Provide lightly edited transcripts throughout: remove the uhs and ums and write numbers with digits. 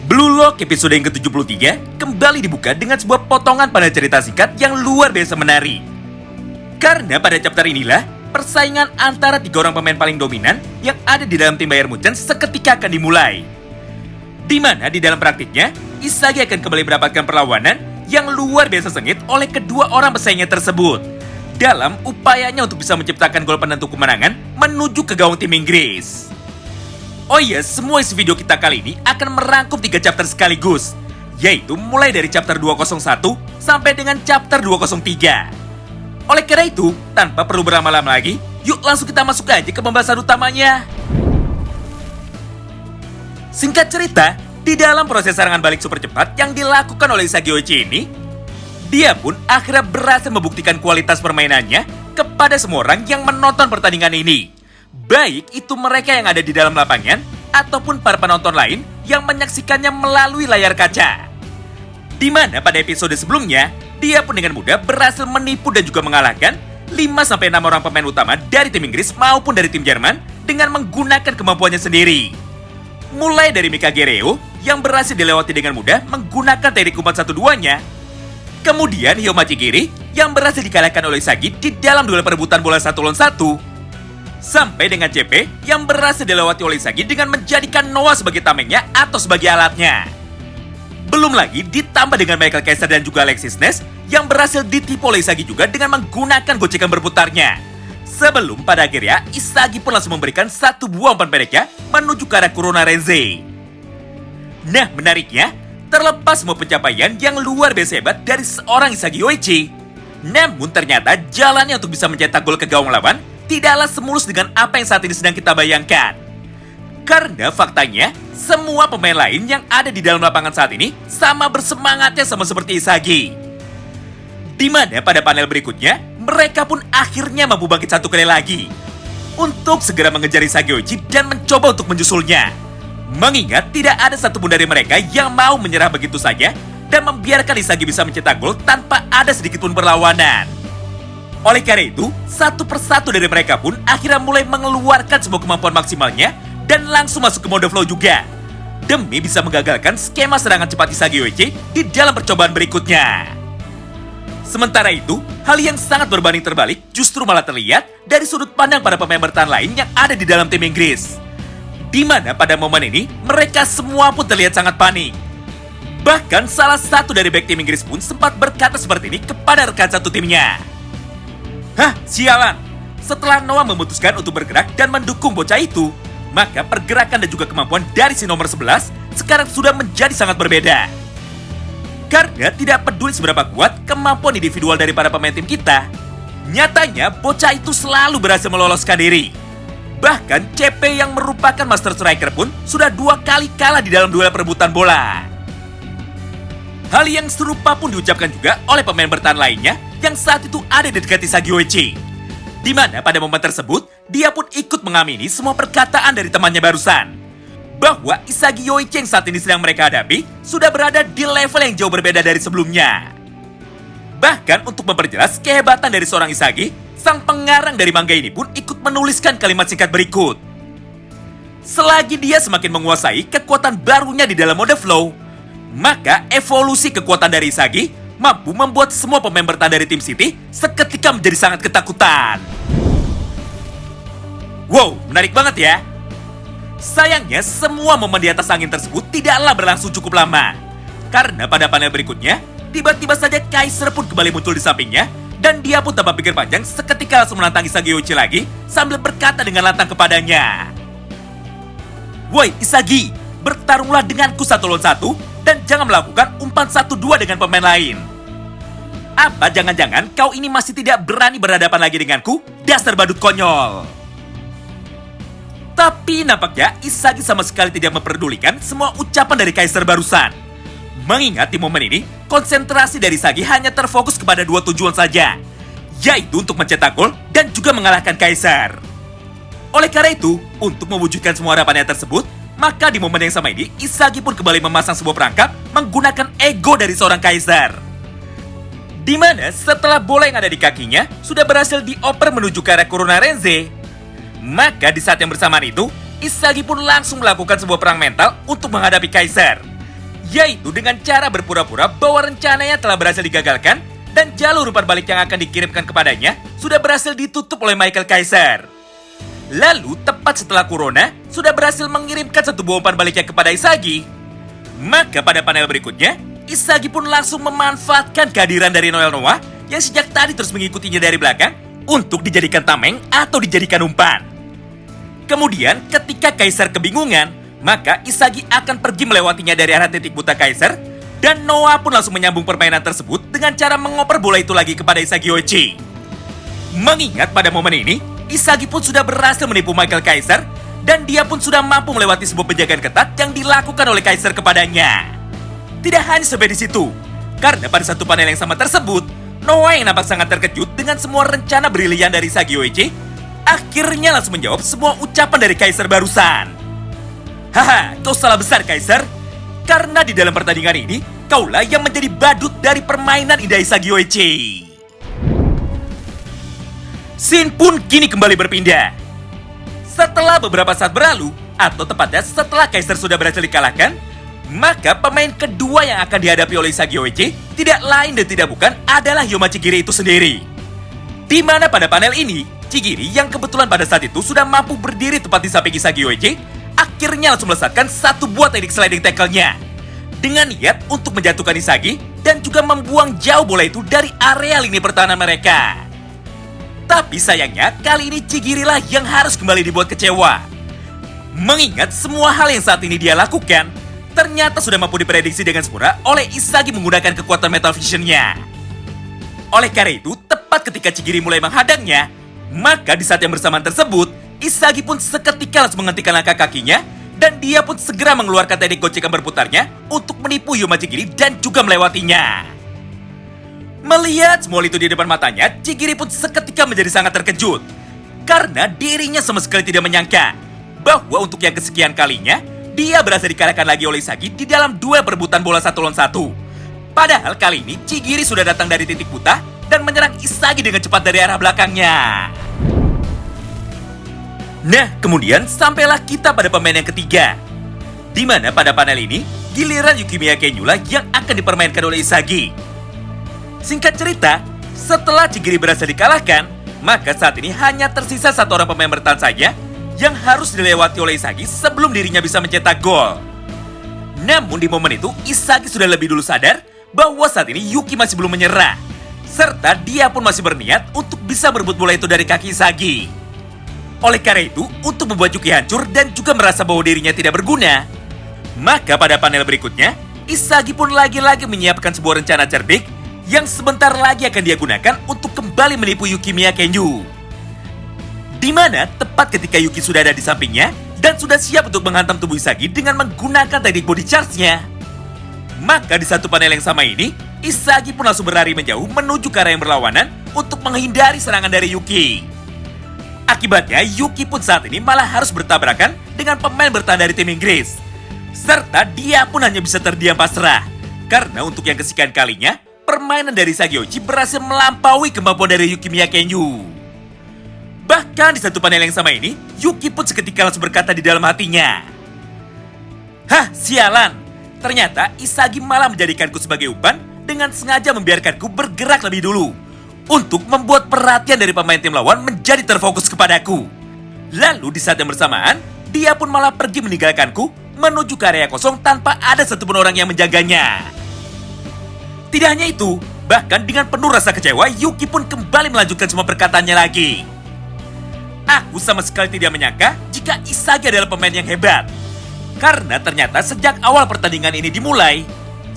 Blue Lock episode yang ke-73 kembali dibuka dengan sebuah potongan pada cerita singkat yang luar biasa menarik. Karena pada chapter inilah, persaingan antara 3 orang pemain paling dominan yang ada di dalam tim Bayern Munchen seketika akan dimulai. Di mana di dalam praktiknya, Isagi akan kembali mendapatkan perlawanan yang luar biasa sengit oleh kedua orang pesaingnya tersebut dalam upayanya untuk bisa menciptakan gol penentu kemenangan menuju ke gawang tim Inggris. Oh iya, semua isi video kita kali ini akan merangkum 3 chapter sekaligus, yaitu mulai dari chapter 201 sampai dengan chapter 203. Oleh karena itu, tanpa perlu berlama-lama lagi, yuk langsung kita masuk aja ke pembahasan utamanya. Singkat cerita, di dalam proses serangan balik super cepat yang dilakukan oleh Isagi Oichi ini, dia pun akhirnya berhasil membuktikan kualitas permainannya kepada semua orang yang menonton pertandingan ini. Baik itu mereka yang ada di dalam lapangan ataupun para penonton lain yang menyaksikannya melalui layar kaca. Di mana pada episode sebelumnya, dia pun dengan mudah berhasil menipu dan juga mengalahkan 5-6 orang pemain utama dari tim Inggris maupun dari tim Jerman dengan menggunakan kemampuannya sendiri. Mulai dari Mika Gereo yang berhasil dilewati dengan mudah menggunakan teknik umpan 1-2-nya. Kemudian Hyomachi Giri yang berhasil dikalahkan oleh Isagi di dalam duel perebutan bola 1 lawan 1. Sampai dengan CP yang berhasil dilewati oleh Isagi dengan menjadikan Noah sebagai tamengnya atau sebagai alatnya. Belum lagi ditambah dengan Michael Kaiser dan juga Alexis Ness yang berhasil ditipu oleh Isagi juga dengan menggunakan gocekan berputarnya. Sebelum pada akhirnya Isagi pun langsung memberikan 1 buah umpan pendeknya menuju ke arah Kurona Renze. Nah menariknya, terlepas semua pencapaian yang luar biasa hebat dari seorang Isagi Oichi, namun ternyata jalannya untuk bisa mencetak gol ke gawang lawan tidaklah semulus dengan apa yang saat ini sedang kita bayangkan. Karena faktanya, semua pemain lain yang ada di dalam lapangan saat ini sama bersemangatnya sama seperti Isagi. Di mana pada panel berikutnya, mereka pun akhirnya mampu bangkit 1 kali lagi untuk segera mengejar Isagi Oichi dan mencoba untuk menyusulnya. Mengingat tidak ada satupun dari mereka yang mau menyerah begitu saja dan membiarkan Isagi bisa mencetak gol tanpa ada sedikitpun perlawanan. Oleh karena itu, satu persatu dari mereka pun akhirnya mulai mengeluarkan semua kemampuan maksimalnya dan langsung masuk ke mode flow juga, demi bisa menggagalkan skema serangan cepat Isagi Oichi di dalam percobaan berikutnya. Sementara itu, hal yang sangat berbanding terbalik justru malah terlihat dari sudut pandang para pemain bertahan lain yang ada di dalam tim Inggris. Di mana pada momen ini, mereka semua pun terlihat sangat panik. Bahkan salah satu dari bek tim Inggris pun sempat berkata seperti ini kepada rekan satu timnya. Hah, sialan. Setelah Noah memutuskan untuk bergerak dan mendukung bocah itu, maka pergerakan dan juga kemampuan dari si nomor 11 sekarang sudah menjadi sangat berbeda. Karena tidak peduli seberapa kuat kemampuan individual dari para pemain tim kita, nyatanya bocah itu selalu berhasil meloloskan diri. Bahkan CP yang merupakan master striker pun sudah 2 kali kalah di dalam duel perebutan bola. Hal yang serupa pun diucapkan juga oleh pemain bertahan lainnya yang saat itu ada di dekat Isagi Oichi. Di mana pada momen tersebut, dia pun ikut mengamini semua perkataan dari temannya barusan. Bahwa Isagi Oichi yang saat ini sedang mereka hadapi sudah berada di level yang jauh berbeda dari sebelumnya. Bahkan untuk memperjelas kehebatan dari seorang Isagi, sang pengarang dari manga ini pun ikut menuliskan kalimat singkat berikut. Selagi dia semakin menguasai kekuatan barunya di dalam mode flow, maka evolusi kekuatan dari Isagi mampu membuat semua pemain bertahan dari tim City seketika menjadi sangat ketakutan. Wow, menarik banget ya. Sayangnya semua momen di atas angin tersebut tidaklah berlangsung cukup lama. Karena pada panel berikutnya, tiba-tiba saja Kaiser pun kembali muncul di sampingnya dan dia pun tanpa pikir panjang seketika langsung menantang Isagi Oichi lagi sambil berkata dengan lantang kepadanya. Woi Isagi, bertarunglah denganku 1 lawan 1 dan jangan melakukan umpan 1-2 dengan pemain lain. Apa jangan-jangan kau ini masih tidak berani berhadapan lagi denganku? Dasar badut konyol. Tapi nampaknya Isagi sama sekali tidak memperdulikan semua ucapan dari Kaiser barusan. Mengingat di momen ini, konsentrasi dari Isagi hanya terfokus kepada 2 tujuan saja, yaitu untuk mencetak gol dan juga mengalahkan Kaiser. Oleh karena itu, untuk mewujudkan semua harapannya tersebut, maka di momen yang sama ini, Isagi pun kembali memasang sebuah perangkap menggunakan ego dari seorang Kaiser. Di mana setelah bola yang ada di kakinya sudah berhasil dioper menuju ke arah Kurona Renze, maka di saat yang bersamaan itu, Isagi pun langsung melakukan sebuah perang mental untuk menghadapi Kaisar. Yaitu dengan cara berpura-pura bahwa rencananya telah berhasil digagalkan dan jalur umpan balik yang akan dikirimkan kepadanya sudah berhasil ditutup oleh Michael Kaiser. Lalu, tepat setelah Kurona sudah berhasil mengirimkan satu buah umpan baliknya kepada Isagi. Maka pada panel berikutnya, Isagi pun langsung memanfaatkan kehadiran dari Noel Noah yang sejak tadi terus mengikutinya dari belakang untuk dijadikan tameng atau dijadikan umpan. Kemudian, ketika Kaisar kebingungan, maka Isagi akan pergi melewatinya dari arah titik buta Kaisar, dan Noah pun langsung menyambung permainan tersebut dengan cara mengoper bola itu lagi kepada Isagi Oichi. Mengingat pada momen ini, Isagi pun sudah berhasil menipu Michael Kaiser, dan dia pun sudah mampu melewati sebuah penjagaan ketat yang dilakukan oleh Kaiser kepadanya. Tidak hanya sampai di situ, karena pada satu panel yang sama tersebut, Noah yang nampak sangat terkejut dengan semua rencana brilian dari Isagi Oichi, akhirnya langsung menjawab semua ucapan dari Kaiser barusan. Haha, kau salah besar Kaiser, karena di dalam pertandingan ini, kaulah yang menjadi badut dari permainan indah Isagi Oichi. Scene pun kini kembali berpindah. Setelah beberapa saat berlalu, atau tepatnya setelah Kaiser sudah berhasil dikalahkan, maka pemain kedua yang akan dihadapi oleh Isagi Oichi tidak lain dan tidak bukan adalah Yoma Chigiri itu sendiri. Di mana pada panel ini, Chigiri yang kebetulan pada saat itu sudah mampu berdiri tepat di samping Isagi Oichi, akhirnya langsung melesatkan satu buah teknik sliding tackle-nya dengan niat untuk menjatuhkan Isagi dan juga membuang jauh bola itu dari area lini pertahanan mereka. Tapi sayangnya, kali ini Chigiri lah yang harus kembali dibuat kecewa. Mengingat semua hal yang saat ini dia lakukan, ternyata sudah mampu diprediksi dengan sempurna oleh Isagi menggunakan kekuatan Metal Vision-nya. Oleh karena itu, tepat ketika Chigiri mulai menghadangnya, maka di saat yang bersamaan tersebut, Isagi pun seketika langsung menghentikan langkah kakinya, dan dia pun segera mengeluarkan teknik gocekan berputarnya untuk menipu Yoma Chigiri dan juga melewatinya. Melihat semua itu di depan matanya, Chigiri pun seketika menjadi sangat terkejut. Karena dirinya sama sekali tidak menyangka bahwa untuk yang kesekian kalinya, dia berhasil dikalahkan lagi oleh Isagi di dalam duel perebutan bola 1 lawan 1. Padahal kali ini Chigiri sudah datang dari titik buta dan menyerang Isagi dengan cepat dari arah belakangnya. Nah, kemudian sampailah kita pada pemain yang ketiga. Di mana pada panel ini, giliran Yukimiya Kenyula yang akan dipermainkan oleh Isagi. Singkat cerita, setelah Chigiri berhasil dikalahkan, maka saat ini hanya tersisa satu orang pemain bertahan saja yang harus dilewati oleh Isagi sebelum dirinya bisa mencetak gol. Namun di momen itu, Isagi sudah lebih dulu sadar bahwa saat ini Yuki masih belum menyerah, serta dia pun masih berniat untuk bisa merebut bola itu dari kaki Isagi. Oleh karena itu, untuk membuat Yuki hancur dan juga merasa bahwa dirinya tidak berguna, maka pada panel berikutnya, Isagi pun lagi-lagi menyiapkan sebuah rencana cerdik yang sebentar lagi akan dia gunakan untuk kembali menipu Yukimiya Kenyu. Di mana tepat ketika Yuki sudah ada di sampingnya dan sudah siap untuk menghantam tubuh Isagi dengan menggunakan teknik body charge-nya. Maka di satu panel yang sama ini, Isagi pun langsung berlari menjauh menuju ke arah yang berlawanan untuk menghindari serangan dari Yuki. Akibatnya, Yuki pun saat ini malah harus bertabrakan dengan pemain bertahan dari tim Inggris. Serta dia pun hanya bisa terdiam pasrah. Karena untuk yang kesekian kalinya, permainan dari Isagi Oichi berhasil melampaui kemampuan dari Yukimiya Kenyu. Bahkan di satu panel yang sama ini, Yuki pun seketika langsung berkata di dalam hatinya, "Hah, sialan. Ternyata Isagi malah menjadikanku sebagai umpan dengan sengaja membiarkanku bergerak lebih dulu untuk membuat perhatian dari pemain tim lawan menjadi terfokus kepadaku. Lalu di saat yang bersamaan, dia pun malah pergi meninggalkanku menuju ke area kosong tanpa ada satupun orang yang menjaganya." Tidak hanya itu, bahkan dengan penuh rasa kecewa, Yuki pun kembali melanjutkan semua perkataannya lagi. "Aku sama sekali tidak menyangka jika Isagi adalah pemain yang hebat. Karena ternyata sejak awal pertandingan ini dimulai,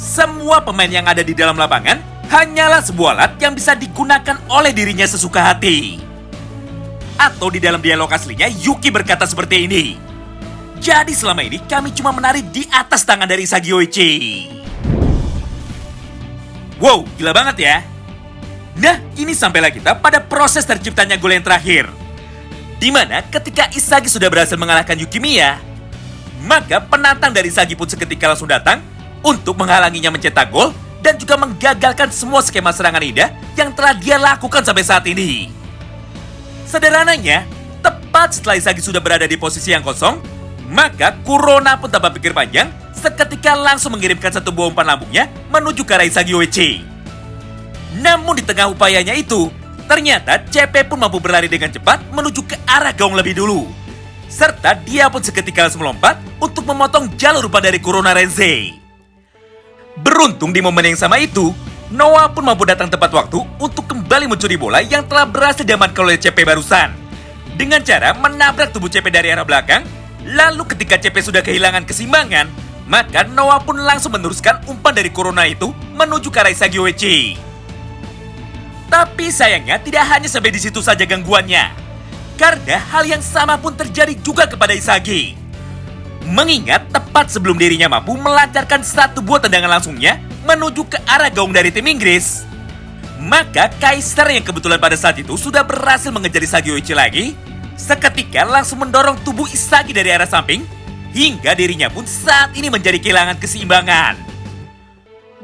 semua pemain yang ada di dalam lapangan hanyalah sebuah alat yang bisa digunakan oleh dirinya sesuka hati." Atau di dalam dialog aslinya, Yuki berkata seperti ini, "Jadi selama ini kami cuma menari di atas tangan dari Isagi Oichi." Wow, gila banget ya. Nah, ini sampailah kita pada proses terciptanya gol yang terakhir. Di mana ketika Isagi sudah berhasil mengalahkan Yukimiya, maka penantang dari Isagi pun seketika langsung datang untuk menghalanginya mencetak gol dan juga menggagalkan semua skema serangan indah yang telah dia lakukan sampai saat ini. Sederhananya, tepat setelah Isagi sudah berada di posisi yang kosong, Maka Kurona pun tanpa pikir panjang, seketika langsung mengirimkan satu buah umpan lambungnya menuju ke arah Isagi Oichi. Namun di tengah upayanya itu, ternyata CP pun mampu berlari dengan cepat menuju ke arah gaung lebih dulu. Serta dia pun seketika langsung melompat untuk memotong jalur umpan dari Kurona Rensei. Beruntung di momen yang sama itu, Noah pun mampu datang tepat waktu untuk kembali mencuri bola yang telah berhasil diamankan oleh CP barusan. Dengan cara menabrak tubuh CP dari arah belakang, lalu ketika CP sudah kehilangan keseimbangan, maka Noah pun langsung meneruskan umpan dari Kurona itu menuju ke arah Isagi Oichi. Tapi sayangnya tidak hanya sampai di situ saja gangguannya, karena hal yang sama pun terjadi juga kepada Isagi. Mengingat tepat sebelum dirinya mampu melancarkan satu buah tendangan langsungnya menuju ke arah gaung dari tim Inggris, maka Kaiser yang kebetulan pada saat itu sudah berhasil mengejar Isagi Oichi lagi, seketika langsung mendorong tubuh Isagi dari arah samping, hingga dirinya pun saat ini menjadi kehilangan keseimbangan.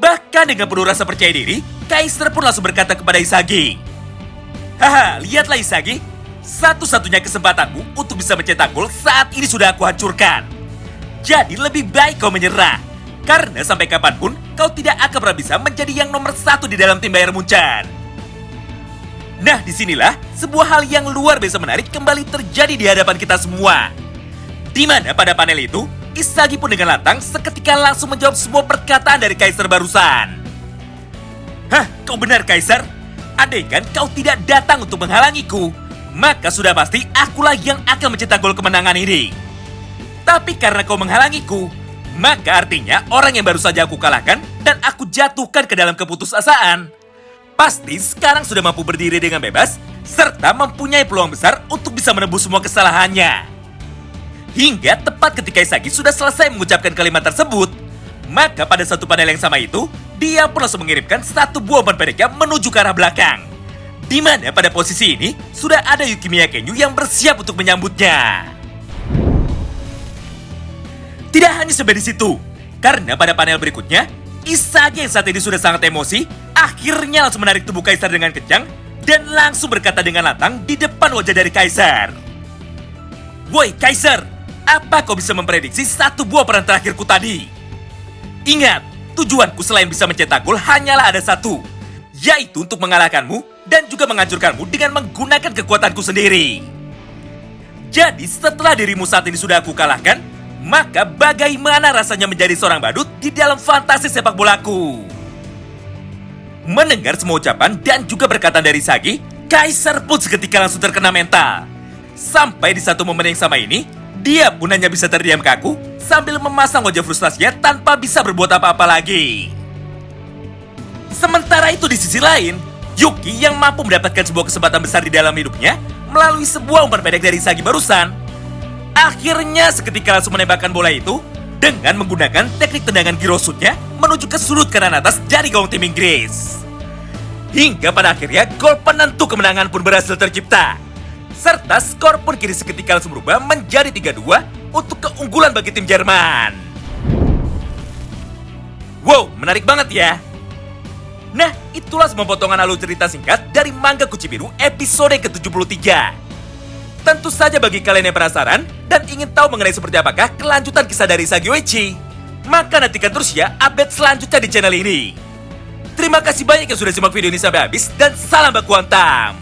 Bahkan dengan penuh rasa percaya diri, Kaiser pun langsung berkata kepada Isagi, "Haha, lihatlah Isagi, satu-satunya kesempatanmu untuk bisa mencetak gol saat ini sudah aku hancurkan. Jadi lebih baik kau menyerah, karena sampai kapanpun kau tidak akan pernah bisa menjadi yang nomor satu di dalam tim Bayern Munchen." Nah, disinilah sebuah hal yang luar biasa menarik kembali terjadi di hadapan kita semua. Di mana pada panel itu, Isagi pun dengan lantang seketika langsung menjawab sebuah perkataan dari Kaiser barusan. "Hah, kau benar Kaiser? Andaikan kau tidak datang untuk menghalangiku, maka sudah pasti akulah yang akan mencetak gol kemenangan ini. Tapi karena kau menghalangiku, maka artinya orang yang baru saja aku kalahkan dan aku jatuhkan ke dalam keputusasaan, pasti sekarang sudah mampu berdiri dengan bebas, serta mempunyai peluang besar untuk bisa menebus semua kesalahannya." Hingga tepat ketika Isagi sudah selesai mengucapkan kalimat tersebut, maka pada satu panel yang sama itu, dia pun langsung mengirimkan satu buah umpan pendeknya menuju ke arah belakang. Di mana pada posisi ini, sudah ada Yukimiya Kenyu yang bersiap untuk menyambutnya. Tidak hanya sampai di situ, karena pada panel berikutnya, Isagi yang saat ini sudah sangat emosi, akhirnya langsung menarik tubuh Kaiser dengan kencang, dan langsung berkata dengan lantang di depan wajah dari Kaiser, "Woi Kaiser, apa kau bisa memprediksi satu buah peran terakhirku tadi? Ingat, tujuanku selain bisa mencetak gol hanyalah ada satu, yaitu untuk mengalahkanmu dan juga menghancurkanmu dengan menggunakan kekuatanku sendiri. Jadi setelah dirimu saat ini sudah aku kalahkan, maka bagaimana rasanya menjadi seorang badut di dalam fantasi sepak bolaku?" Mendengar semua ucapan dan juga perkataan dari Isagi, Kaiser pun seketika langsung terkena mental. Sampai di satu momen yang sama ini, dia pun hanya bisa terdiam kaku sambil memasang wajah frustasinya tanpa bisa berbuat apa-apa lagi. Sementara itu di sisi lain, Yuki yang mampu mendapatkan sebuah kesempatan besar di dalam hidupnya melalui sebuah umpan pendek dari Isagi barusan, akhirnya seketika langsung menembakkan bola itu dengan menggunakan teknik tendangan girosutnya menuju ke sudut kanan atas dari gaung tim Inggris. Hingga pada akhirnya gol penentu kemenangan pun berhasil tercipta. Serta skor pun kini seketika langsung berubah menjadi 3-2 untuk keunggulan bagi tim Jerman. Wow, menarik banget ya. Nah, itulah semua potongan alur cerita singkat dari manga Kuchibiru episode ke-73. Tentu saja bagi kalian yang penasaran dan ingin tahu mengenai seperti apakah kelanjutan kisah dari Isagi Oichi, maka nantikan terus ya update selanjutnya di channel ini. Terima kasih banyak yang sudah simak video ini sampai habis dan salam baku hantam.